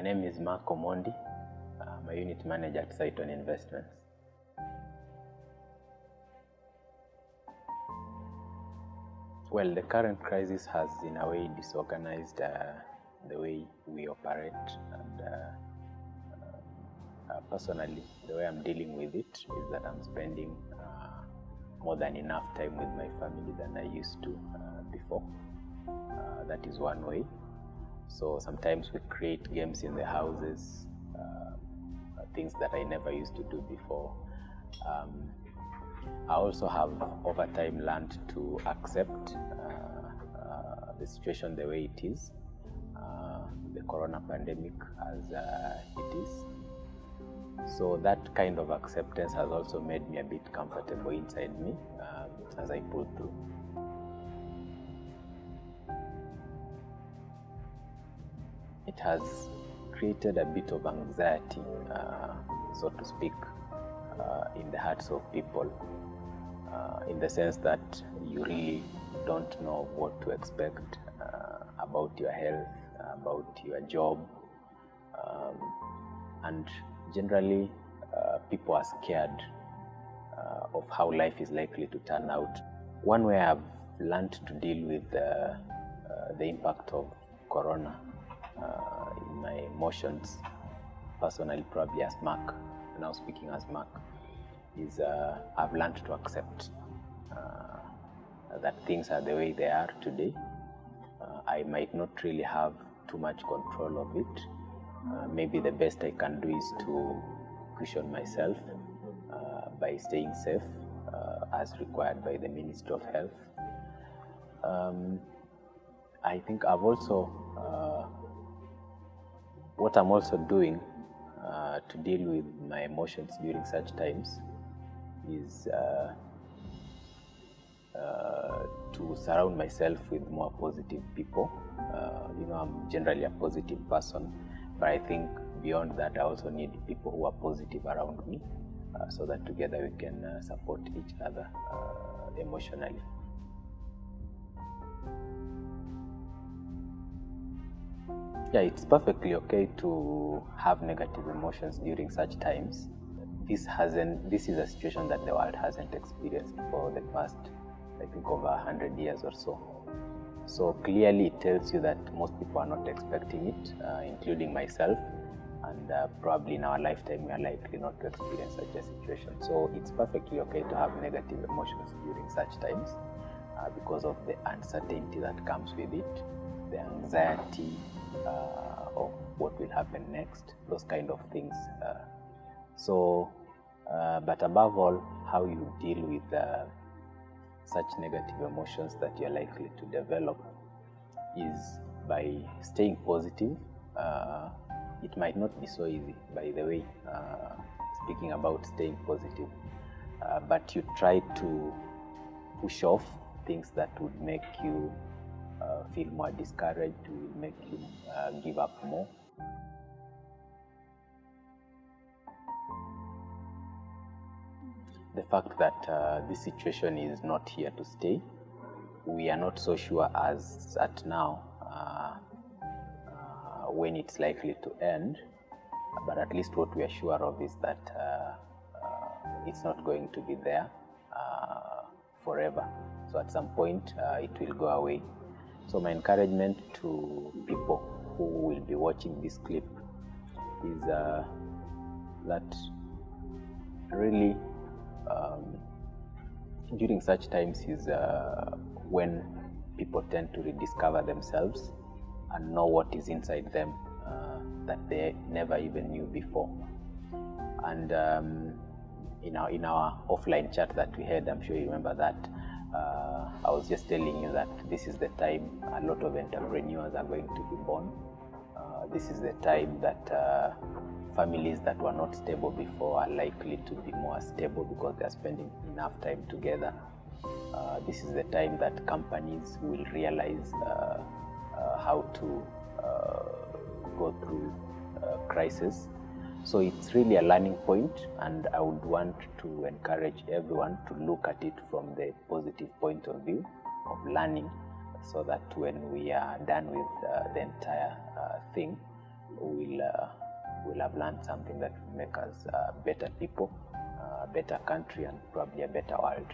name is Omondi. I'm a unit manager at Saiton Investments. Well, the current crisis has in a way disorganized the way we operate, and personally, the way I'm dealing with it is that I'm spending more than enough time with my family than I used to before. That is one way. So sometimes we create games in the houses, things that I never used to do before. I also have over time learned to accept the situation the way it is, the corona pandemic as it is. So that kind of acceptance has also made me a bit comfortable inside me as I pull through. It has created a bit of anxiety, so to speak, in the hearts of people, in the sense that you really don't know what to expect about your health, about your job, and generally people are scared of how life is likely to turn out. One way I've learned to deal with the impact of corona in my emotions, personally, probably as Mark, now speaking as Mark, is I've learned to accept that things are the way they are today. I might not really have too much control of it. Maybe the best I can do is to cushion myself by staying safe as required by the Ministry of Health. I think I've also, what I'm also doing to deal with my emotions during such times is to surround myself with more positive people. I'm generally a positive person, but I think beyond that, I also need people who are positive around me so that together we can support each other emotionally. Yeah, it's perfectly okay to have negative emotions during such times. This is a situation that the world hasn't experienced for the past, I think, over 100 years or so. So clearly it tells you that most people are not expecting it, including myself, and probably in our lifetime we are likely not to experience such a situation. So it's perfectly okay to have negative emotions during such times because of the uncertainty that comes with it, the anxiety of what will happen next, those kind of things. But above all, how you deal with such negative emotions that you're likely to develop is by staying positive. It might not be so easy, by the way, speaking about staying positive, but you try to push off things that would make you feel more discouraged, will make you give up more. The fact that this situation is not here to stay, we are not so sure as at now when it's likely to end, but at least what we are sure of is that it's not going to be there forever. So at some point it will go away. So my encouragement to people who will be watching this clip is that really during such times is when people tend to rediscover themselves and know what is inside them that they never even knew before. And in our offline chat that we had, I'm sure you remember that, I was just telling you that this is the time a lot of entrepreneurs are going to be born. This is the time that families that were not stable before are likely to be more stable because they are spending enough time together. This is the time that companies will realize how to go through crisis. So it's really a learning point, and I would want to encourage everyone to look at it from the positive point of view of learning, so that when we are done with the entire thing, we'll have learned something that will make us better people, a better country, and probably a better world.